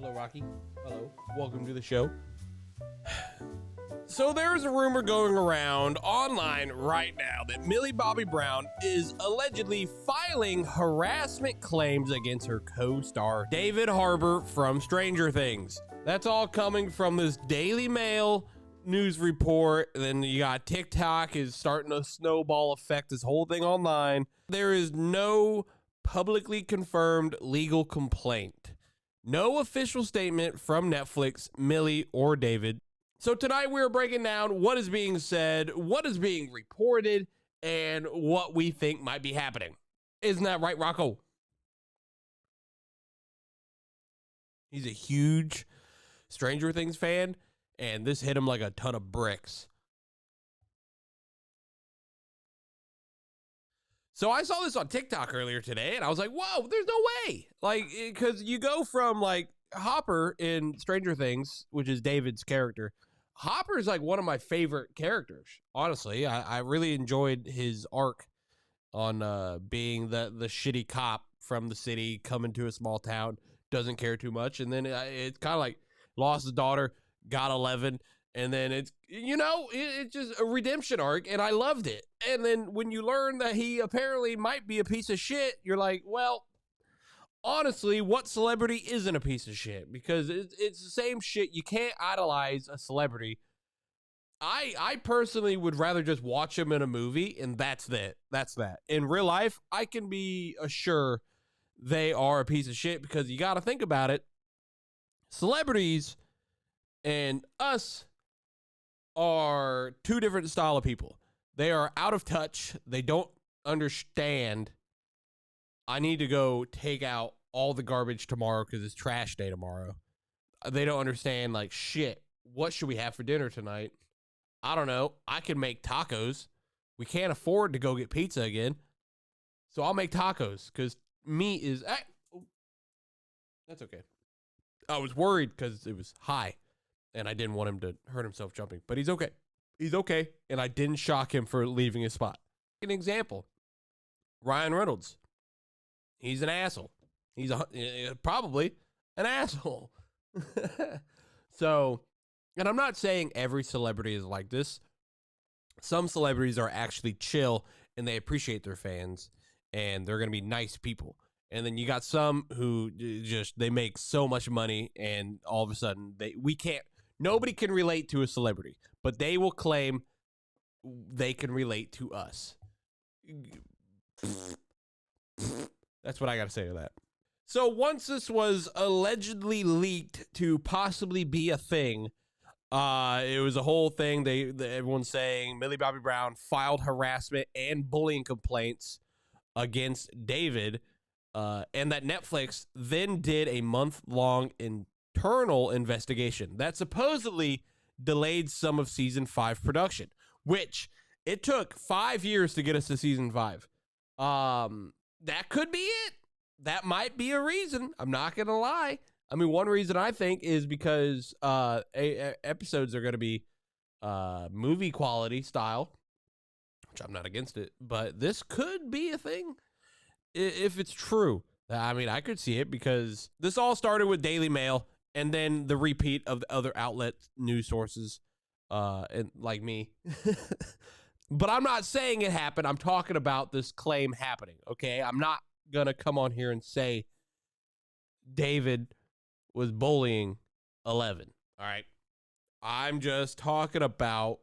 Hello, Rocky. Hello. Welcome to the show. So there's a rumor going around online right now that Millie Bobby Brown is allegedly filing harassment claims against her co-star David Harbour from Stranger Things. That's all coming from this Daily Mail news report. And then you got TikTok is starting to snowball effect this whole thing online. There is no publicly confirmed legal complaint. No official statement from Netflix, Millie, or David. So tonight we're breaking down what is being said, what is being reported, and what we think might be happening. Isn't that right, Rocco? He's a huge Stranger Things fan, and this hit him like a ton of bricks. So I saw this on TikTok earlier today, and I was like, whoa, there's no way. Like, because you go from, like, Hopper in Stranger Things, which is David's character. Hopper is, like, one of my favorite characters, honestly. I really enjoyed his arc on being the shitty cop from the city, coming to a small town, doesn't care too much. And then it's kind of like lost his daughter, got 11, and then it's, you know, it's just a redemption arc, and I loved it. And then when you learn that he apparently might be a piece of shit, you're like, well, honestly, what celebrity isn't a piece of shit? Because it's the same shit. You can't idolize a celebrity. I personally would rather just watch him in a movie, and that's that. That's that. In real life, I can be assured they are a piece of shit, because you got to think about it. Celebrities and us are two different style of people. They are out of touch. They don't understand. I need to go take out all the garbage tomorrow because it's trash day tomorrow. They don't understand, like, shit, what should we have for dinner tonight? I don't know. I can make tacos. We can't afford to go get pizza again. So I'll make tacos because meat is... that's okay. I was worried because it was high, and I didn't want him to hurt himself jumping. But he's okay. He's okay, and I didn't shock him for leaving his spot. An example, Ryan Reynolds. He's an asshole. He's probably an asshole. So, and I'm not saying every celebrity is like this. Some celebrities are actually chill, and they appreciate their fans, and they're going to be nice people. And then you got some who just, they make so much money, and all of a sudden, nobody can relate to a celebrity, but they will claim they can relate to us. That's what I got to say to that. So once this was allegedly leaked to possibly be a thing, it was a whole thing. Everyone's saying Millie Bobby Brown filed harassment and bullying complaints against David, and that Netflix then did a month-long internal investigation that supposedly delayed some of season 5 production, which it took 5 years to get us to season 5. That could be it. That might be a reason. I'm not going to lie. I mean, one reason I think is because episodes are going to be movie quality style, which I'm not against it, but this could be a thing if it's true. I mean, I could see it because this all started with Daily Mail and then the repeat of the other outlet news sources, and like me. But I'm not saying it happened. I'm talking about this claim happening, okay? I'm not going to come on here and say David was bullying 11, all right? I'm just talking about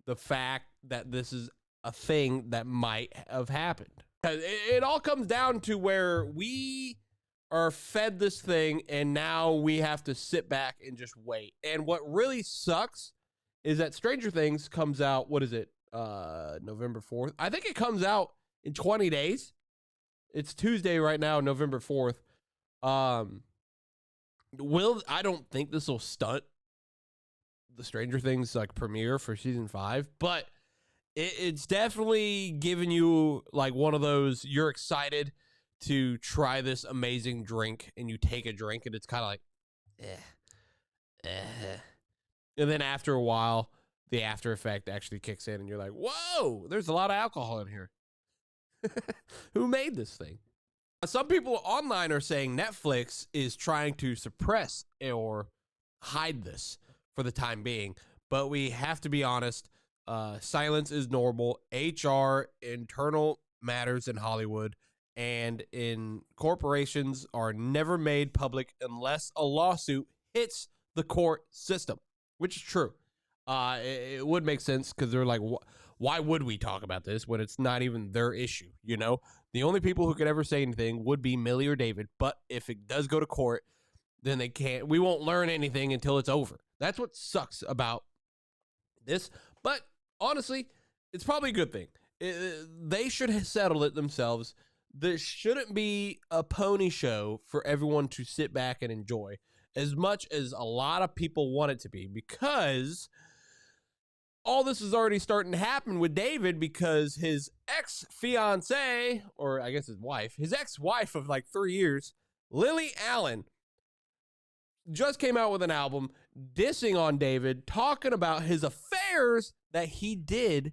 the fact that this is a thing that might have happened. It all comes down to where we are fed this thing, and now we have to sit back and just wait. And what really sucks is that Stranger Things comes out, what is it? November 4th. I think it comes out in 20 days. It's Tuesday right now, November 4th. I don't think this will stunt the Stranger Things like premiere for season 5, but it's definitely giving you like one of those, you're excited to try this amazing drink, and you take a drink and it's kind of like and then after a while the after effect actually kicks in and you're like, whoa, there's a lot of alcohol in here. Who made this thing? Some people online are saying Netflix is trying to suppress or hide this for the time being, but we have to be honest. Silence is normal. HR, internal matters in Hollywood and in corporations are never made public unless a lawsuit hits the court system, which is true. It would make sense because they're like, why would we talk about this when it's not even their issue? You know, the only people who could ever say anything would be Millie or David. But if it does go to court, then they can't. We won't learn anything until it's over. That's what sucks about this. But honestly, it's probably a good thing. They should have settled it themselves. There shouldn't be a pony show for everyone to sit back and enjoy as much as a lot of people want it to be, because all this is already starting to happen with David because his ex-fiance, or I guess his ex-wife of like 3 years, Lily Allen, just came out with an album dissing on David, talking about his affairs that he did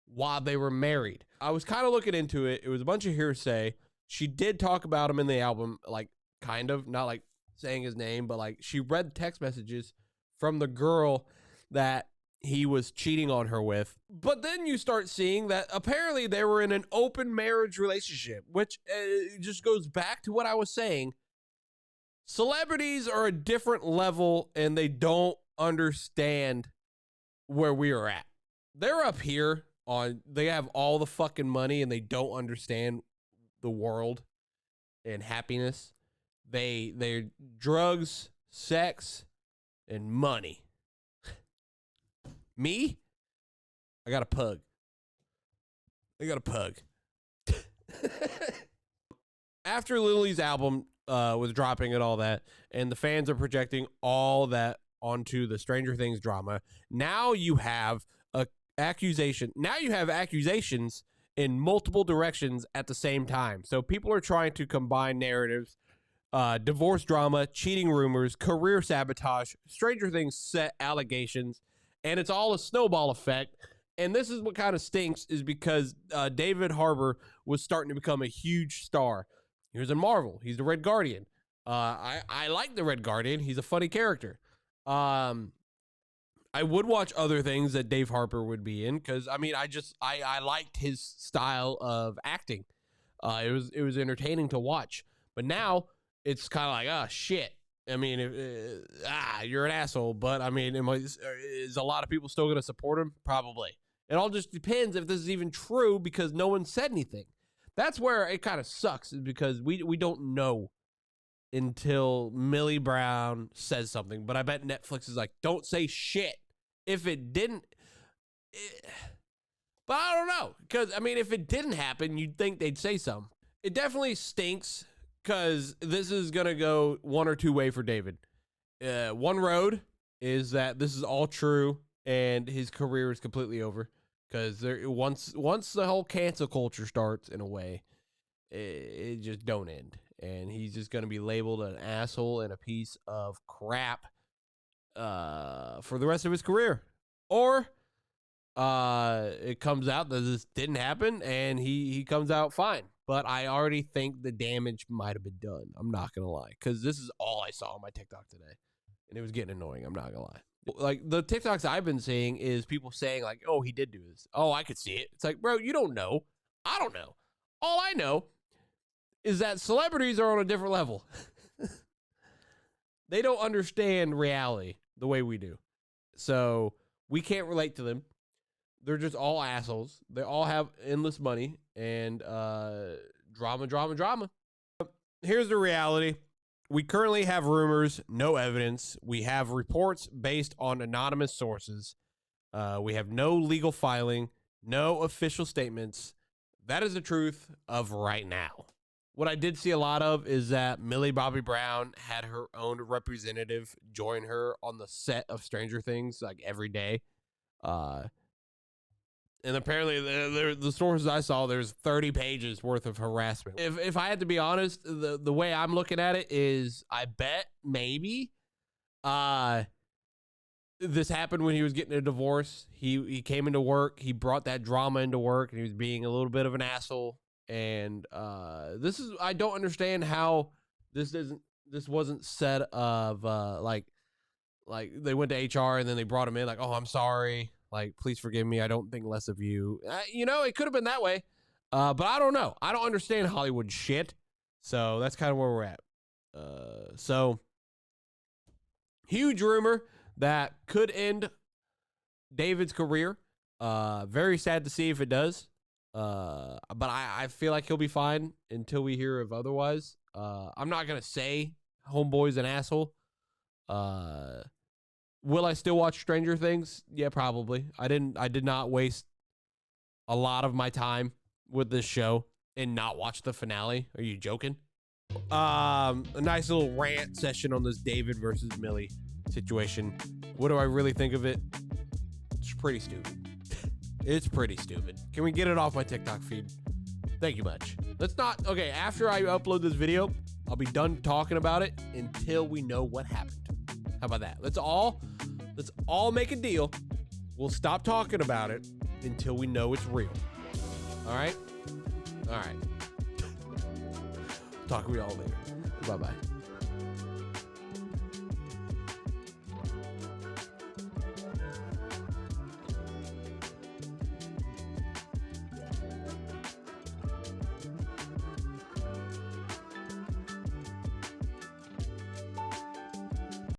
while they were married. I was kind of looking into it. It was a bunch of hearsay. She did talk about him in the album, like kind of, not like saying his name, but like she read text messages from the girl that he was cheating on her with. But then you start seeing that apparently they were in an open marriage relationship, which just goes back to what I was saying. Celebrities are a different level and they don't understand where we are at. They're up here they have all the fucking money and they don't understand the world and happiness. They're drugs, sex, and money. Me? I got a pug. After Lily's album was dropping and all that, and the fans are projecting all that onto the Stranger Things drama, now you have accusations in multiple directions at the same time. So people are trying to combine narratives, divorce drama, cheating rumors, career sabotage, Stranger Things set allegations, and it's all a snowball effect. And this is what kind of stinks, is because David Harbour was starting to become a huge star. He was in Marvel. He's the Red Guardian. I like the Red Guardian. He's a funny character. I would watch other things that Dave Harper would be in because I liked his style of acting. It was entertaining to watch. But now it's kind of like, oh shit. I mean, you're an asshole. But I mean, is a lot of people still going to support him? Probably. It all just depends if this is even true because no one said anything. That's where it kind of sucks, is because we don't know until Millie Brown says something. But I bet Netflix is like, don't say shit. If it didn't, but I don't know, because I mean, if it didn't happen, you'd think they'd say something. It definitely stinks because this is gonna go one or two way for David. One road is that this is all true and his career is completely over, because once the whole cancel culture starts, in a way, it just don't end. And he's just going to be labeled an asshole and a piece of crap for the rest of his career. Or it comes out that this didn't happen and he comes out fine. But I already think the damage might have been done. I'm not going to lie, because this is all I saw on my TikTok today. And it was getting annoying. I'm not going to lie. Like, the TikToks I've been seeing is people saying, like, oh, he did do this. Oh, I could see it. It's like, bro, you don't know. I don't know. All I know is that celebrities are on a different level. They don't understand reality the way we do. So we can't relate to them. They're just all assholes. They all have endless money and drama. Here's the reality. We currently have rumors, no evidence. We have reports based on anonymous sources. We have no legal filing, no official statements. That is the truth of right now. What I did see a lot of is that Millie Bobby Brown had her own representative join her on the set of Stranger Things, like, every day. And apparently the sources I saw, there's 30 pages worth of harassment. If I had to be honest, the way I'm looking at it is, I bet maybe this happened when he was getting a divorce. He came into work, he brought that drama into work, and he was being a little bit of an asshole. And I don't understand how this wasn't said of like they went to HR and then they brought him in like, oh, I'm sorry, like, please forgive me, I don't think less of you. It could have been that way, but I don't know. I don't understand Hollywood shit. So that's kind of where we're at. So huge rumor that could end David's career. Very sad to see if it does. But I feel like he'll be fine until we hear of otherwise. I'm not gonna say homeboy's an asshole. Will I still watch Stranger Things? Yeah, probably. I did not waste a lot of my time with this show and not watch the finale. Are you joking? A nice little rant session on this David versus Millie situation. What do I really think of it? It's pretty stupid. It's pretty stupid. Can we get it off my TikTok feed? Thank you much. Let's not. Okay, after I upload this video, I'll be done talking about it until we know what happened. How about that? Let's all make a deal. We'll stop talking about it until we know it's real. All right? All right. Talk to you all later. Bye-bye.